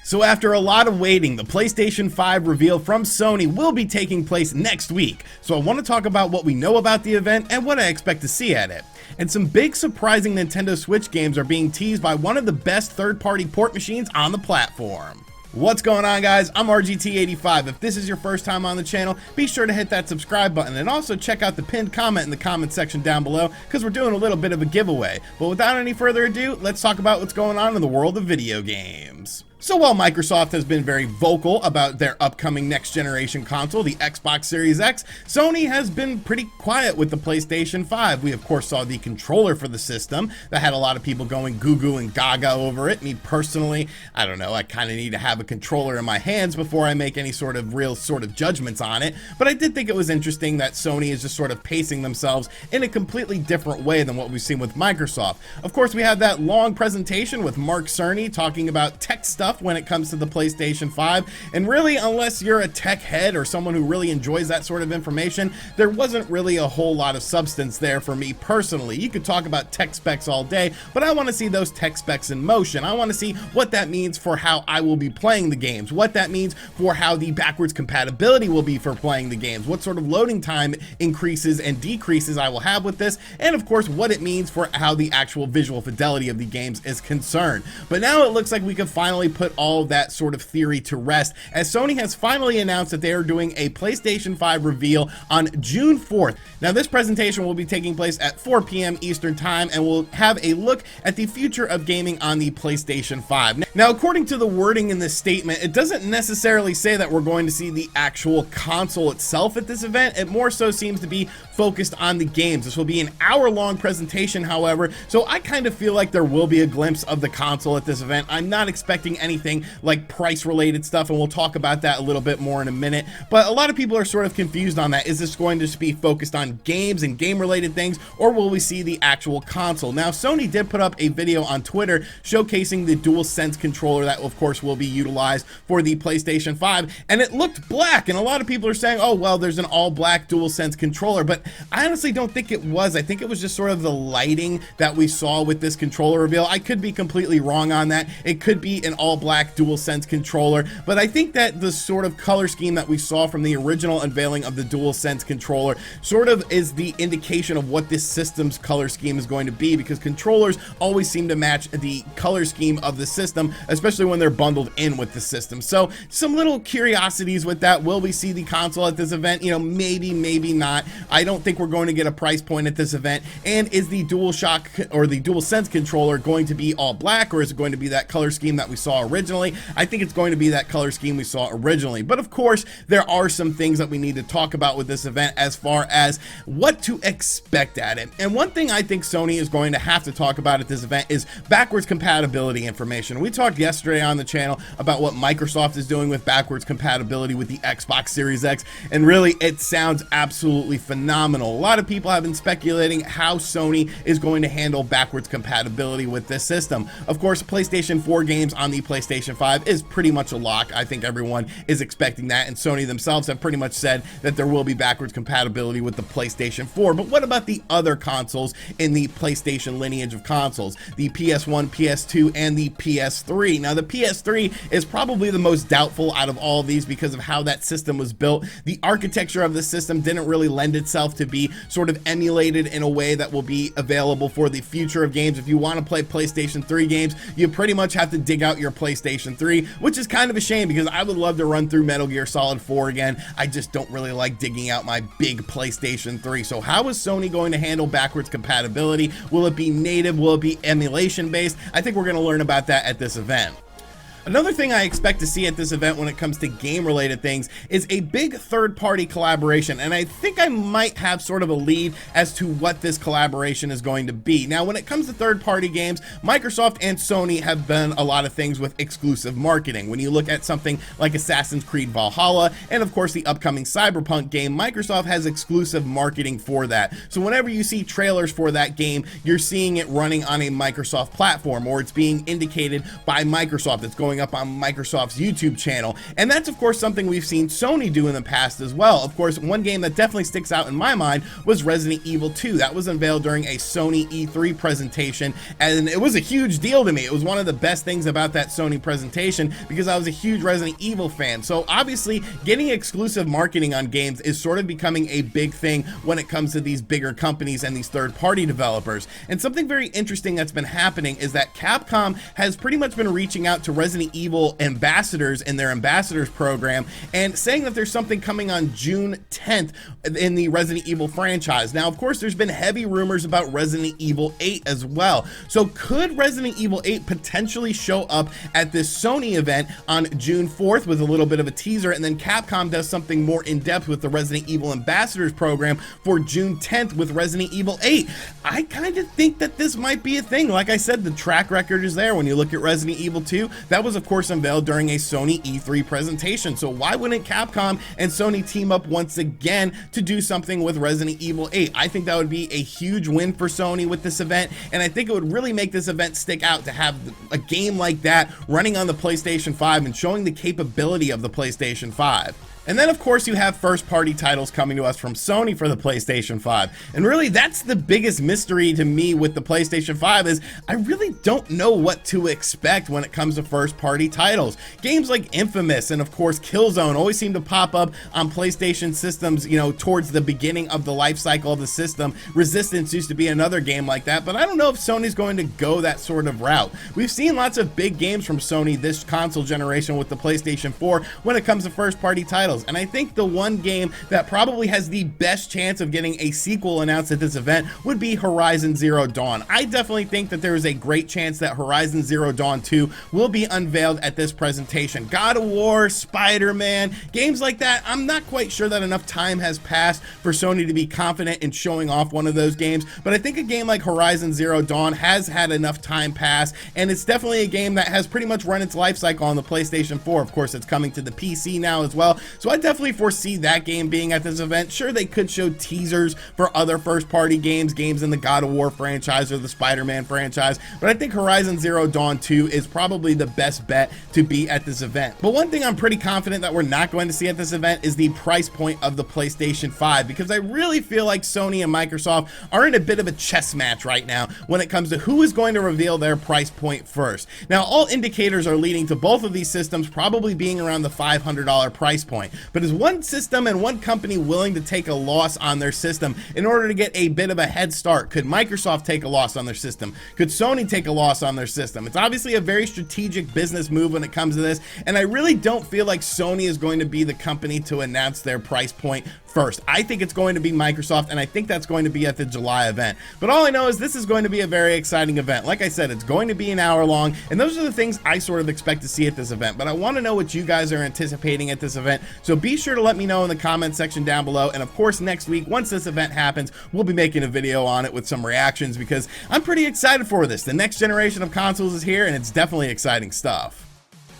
So after a lot of waiting, the PlayStation 5 reveal from Sony will be taking place next week. So I want to talk about what we know about the event and what I expect to see at it. And some big surprising Nintendo Switch games are being teased by one of the best third-party port machines on the platform. What's going on, guys? I'm RGT85. If this is your first time on the channel, be sure to hit that subscribe button and also check out the pinned comment in the comment section down below because we're doing a little bit of a giveaway. But without any further ado, let's talk about what's going on in the world of video games. So while Microsoft has been very vocal about their upcoming next generation console, the Xbox Series X, Sony has been pretty quiet with the PlayStation 5. We of course saw the controller for the system that had a lot of people going goo goo and gaga over it. Me personally, I don't know, I kind of need to have a controller in my hands before I make any sort of real judgments on it. But I did think it was interesting that Sony is just sort of pacing themselves in a completely different way than what we've seen with Microsoft. Of course, we had that long presentation with Mark Cerny talking about tech stuff when it comes to the PlayStation 5, and really, unless you're a tech head or someone who really enjoys that sort of information, there wasn't really a whole lot of substance there for me personally. You could talk about tech specs all day, but I want to see those tech specs in motion. I want to see what that means for how I will be playing the games, what that means for how the backwards compatibility will be for playing the games, what sort of loading time increases and decreases I will have with this, and of course what it means for how the actual visual fidelity of the games is concerned. But now it looks like we can finally put all of that sort of theory to rest, as Sony has finally announced that they are doing a PlayStation 5 reveal on June 4th. Now this presentation will be taking place at 4 p.m. Eastern Time and will have a look at the future of gaming on the PlayStation 5. Now according to the wording in this statement, it doesn't necessarily say that we're going to see the actual console itself at this event. It more so seems to be focused on the games. This will be an hour-long presentation, however, so I kind of feel like there will be a glimpse of the console at this event. I'm not expecting anything like price-related stuff, and we'll talk about that a little bit more in a minute, but a lot of people are sort of confused on that. Is this going to be focused on games and game-related things, or will we see the actual console? Now, Sony did put up a video on Twitter showcasing the DualSense controller that, of course, will be utilized for the PlayStation 5, and it looked black, and a lot of people are saying, oh, well, there's an all-black DualSense controller, but I honestly don't think it was. I think it was just sort of the lighting that we saw with this controller reveal. I could be completely wrong on that. It could be an all-black DualSense controller, but I think that the sort of color scheme that we saw from the original unveiling of the DualSense controller sort of is the indication of what this system's color scheme is going to be, because controllers always seem to match the color scheme of the system, especially when they're bundled in with the system. So some little curiosities with that. Will we see the console at this event? You know, maybe, maybe not. I don't think we're going to get a price point at this event. And is the DualShock or the DualSense controller going to be all black, or is it going to be that color scheme that we saw originally? I think it's going to be that color scheme we saw originally. But of course, there are some things that we need to talk about with this event as far as what to expect at it. And one thing I think Sony is going to have to talk about at this event is backwards compatibility information. We talked yesterday on the channel about what Microsoft is doing with backwards compatibility with the Xbox Series X, and really it sounds absolutely phenomenal. A lot of people have been speculating how Sony is going to handle backwards compatibility with this system. Of course, PlayStation 4 games on the PlayStation 5 is pretty much a lock. I think everyone is expecting that, and Sony themselves have pretty much said that there will be backwards compatibility with the PlayStation 4. But what about the other consoles in the PlayStation lineage of consoles? The PS1, PS2, and the PS3. Now, the PS3 is probably the most doubtful out of all of these because of how that system was built. The architecture of the system didn't really lend itself to be sort of emulated in a way that will be available for the future of games. If you want to play PlayStation 3 games, you pretty much have to dig out your PlayStation 3, which is kind of a shame because I would love to run through Metal Gear Solid 4 again. I just don't really like digging out my big PlayStation 3. So how is Sony going to handle backwards compatibility? Will it be native? Will it be emulation based? I think we're going to learn about that at this event. Another thing I expect to see at this event when it comes to game-related things is a big third-party collaboration, and I think I might have sort of a lead as to what this collaboration is going to be. Now, when it comes to third-party games, Microsoft and Sony have done a lot of things with exclusive marketing. When you look at something like Assassin's Creed Valhalla, and of course the upcoming Cyberpunk game, Microsoft has exclusive marketing for that. So whenever you see trailers for that game, you're seeing it running on a Microsoft platform, or it's being indicated by Microsoft. It's going showing up on Microsoft's YouTube channel. And that's of course something we've seen Sony do in the past as well. Of course, one game that definitely sticks out in my mind was Resident Evil 2. That was unveiled during a Sony E3 presentation, and it was a huge deal to me. It was one of the best things about that Sony presentation because I was a huge Resident Evil fan. So obviously getting exclusive marketing on games is sort of becoming a big thing when it comes to these bigger companies and these third-party developers. And something very interesting that's been happening is that Capcom has pretty much been reaching out to Resident Evil ambassadors in their ambassadors program and saying that there's something coming on June 10th in the Resident Evil franchise. Now, of course, there's been heavy rumors about Resident Evil 8 as well. So could Resident Evil 8 potentially show up at this Sony event on June 4th with a little bit of a teaser, and then Capcom does something more in-depth with the Resident Evil ambassadors program for June 10th with Resident Evil 8? I kind of think that this might be a thing. Like I said, the track record is there. When you look at Resident Evil 2, that was of course unveiled during a Sony E3 presentation. So why wouldn't Capcom and Sony team up once again to do something with Resident Evil 8? I think that would be a huge win for Sony with this event, and I think it would really make this event stick out to have a game like that running on the PlayStation 5 and showing the capability of the PlayStation 5. And then of course you have first-party titles coming to us from Sony for the PlayStation 5. And really that's the biggest mystery to me with the PlayStation 5 is I really don't know what to expect when it comes to first-party titles. Games like Infamous and of course Killzone always seem to pop up on PlayStation systems, you know, towards the beginning of the life cycle of the system. Resistance used to be another game like that, but I don't know if Sony's going to go that sort of route. We've seen lots of big games from Sony this console generation with the PlayStation 4 when it comes to first-party titles. And I think the one game that probably has the best chance of getting a sequel announced at this event would be Horizon Zero Dawn. I definitely think that there is a great chance that Horizon Zero Dawn 2 will be unveiled at this presentation. God of War, Spider-Man, games like that, I'm not quite sure that enough time has passed for Sony to be confident in showing off one of those games, but I think a game like Horizon Zero Dawn has had enough time pass, and it's definitely a game that has pretty much run its life cycle on the PlayStation 4. Of course, it's coming to the PC now as well, so I definitely foresee that game being at this event. Sure, they could show teasers for other first-party games in the God of War franchise or the Spider-Man franchise, but I think Horizon Zero Dawn 2 is probably the best bet to be at this event. But one thing I'm pretty confident that we're not going to see at this event is the price point of the PlayStation 5, because I really feel like Sony and Microsoft are in a bit of a chess match right now when it comes to who is going to reveal their price point first. Now, all indicators are leading to both of these systems probably being around the $500 price point. But is one system and one company willing to take a loss on their system in order to get a bit of a head start? Could Microsoft take a loss on their system? Could Sony take a loss on their system? It's obviously a very strategic business move when it comes to this, and I really don't feel like Sony is going to be the company to announce their price point first. I think it's going to be Microsoft, and I think that's going to be at the July event. But all I know is this is going to be a very exciting event. Like I said, it's going to be an hour long, and those are the things I sort of expect to see at this event. But I want to know what you guys are anticipating at this event, so be sure to let me know in the comment section down below. And of course, next week, once this event happens, we'll be making a video on it with some reactions because I'm pretty excited for this. The next generation of consoles is here, and it's definitely exciting stuff.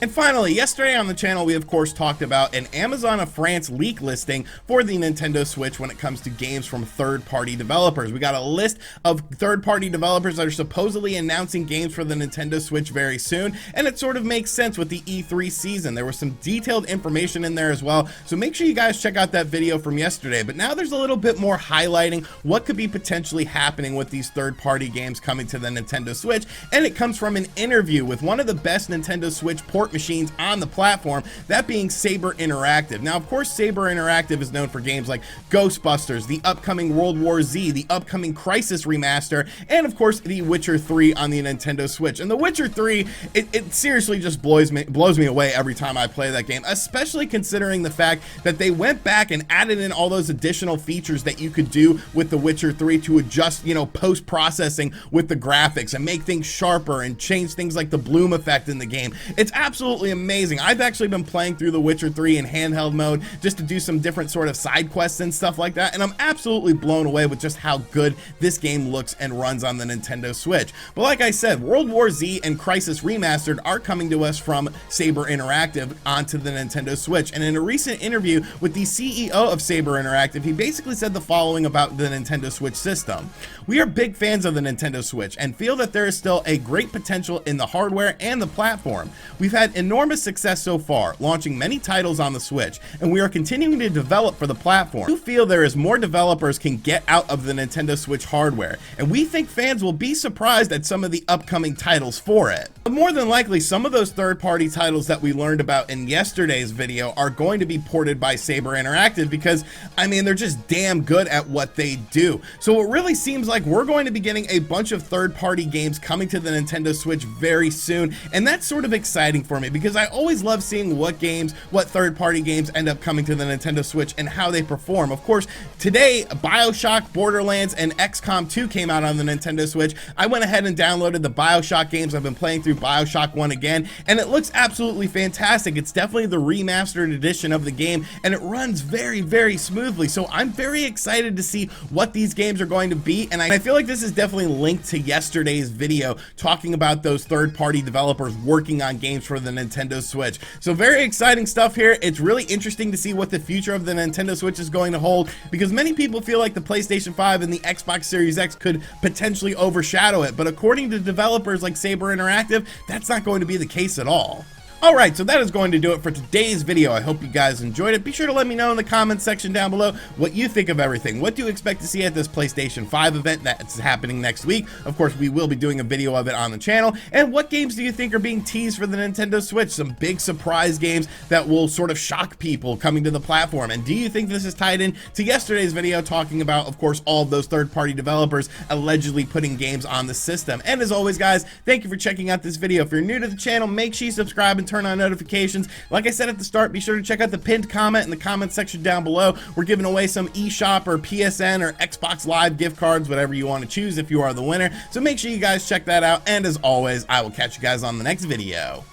And finally, yesterday on the channel, we of course talked about an Amazon of France leak listing for the Nintendo Switch when it comes to games from third-party developers. We got a list of third-party developers that are supposedly announcing games for the Nintendo Switch very soon, and it sort of makes sense with the E3 season. There was some detailed information in there as well, so make sure you guys check out that video from yesterday. But now there's a little bit more highlighting what could be potentially happening with these third-party games coming to the Nintendo Switch, and it comes from an interview with one of the best Nintendo Switch port machines on the platform, that being Sabre Interactive. Now, of course, Sabre Interactive is known for games like Ghostbusters, the upcoming World War Z, the upcoming Crysis remaster, and of course, The Witcher 3 on the Nintendo Switch. And The Witcher 3, it seriously just blows me away every time I play that game, especially considering the fact that they went back and added in all those additional features that you could do with The Witcher 3 to adjust, you know, post-processing with the graphics and make things sharper and change things like the bloom effect in the game. It's absolutely amazing. I've actually been playing through The Witcher 3 in handheld mode just to do some different sort of side quests and stuff like that, and I'm absolutely blown away with just how good this game looks and runs on the Nintendo Switch. But like I said, World War Z and Crysis Remastered are coming to us from Sabre Interactive onto the Nintendo Switch, and in a recent interview with the CEO of Sabre Interactive, he basically said the following about the Nintendo Switch system. We are big fans of the Nintendo Switch and feel that there is still a great potential in the hardware and the platform. We've had enormous success so far, launching many titles on the Switch, and we are continuing to develop for the platform. We feel there is more developers can get out of the Nintendo Switch hardware, and we think fans will be surprised at some of the upcoming titles for it. But more than likely, some of those third-party titles that we learned about in yesterday's video are going to be ported by Sabre Interactive because, I mean, they're just damn good at what they do. So it really seems like we're going to be getting a bunch of third-party games coming to the Nintendo Switch very soon, and that's sort of exciting for me because I always love seeing what third-party games end up coming to the Nintendo Switch and how they perform. Of course, today, BioShock, Borderlands, and XCOM 2 came out on the Nintendo Switch. I went ahead and downloaded the BioShock games. I've been playing through BioShock 1 again, and it looks absolutely fantastic. It's definitely the remastered edition of the game, and it runs very, very smoothly. So I'm very excited to see what these games are going to be, and I feel like this is definitely linked to yesterday's video talking about those third-party developers working on games for the Nintendo Switch. So very exciting stuff here. It's really interesting to see what the future of the Nintendo Switch is going to hold, because many people feel like the PlayStation 5 and the Xbox Series X could potentially overshadow it, but according to developers like Sabre Interactive, that's not going to be the case at all. Alright, so that is going to do it for today's video. I hope you guys enjoyed it. Be sure to let me know in the comments section down below what you think of everything. What do you expect to see at this PlayStation 5 event that's happening next week? Of course, we will be doing a video of it on the channel. And what games do you think are being teased for the Nintendo Switch? Some big surprise games that will sort of shock people coming to the platform. And do you think this is tied in to yesterday's video talking about, of course, all of those third-party developers allegedly putting games on the system? And as always, guys, thank you for checking out this video. If you're new to the channel, make sure you subscribe and turn on notifications. Like I said at the start, be sure to check out the pinned comment in the comment section down below. We're giving away some eShop or PSN or Xbox Live gift cards, whatever you want to choose if you are the winner. So make sure you guys check that out. And as always, I will catch you guys on the next video.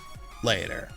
Later.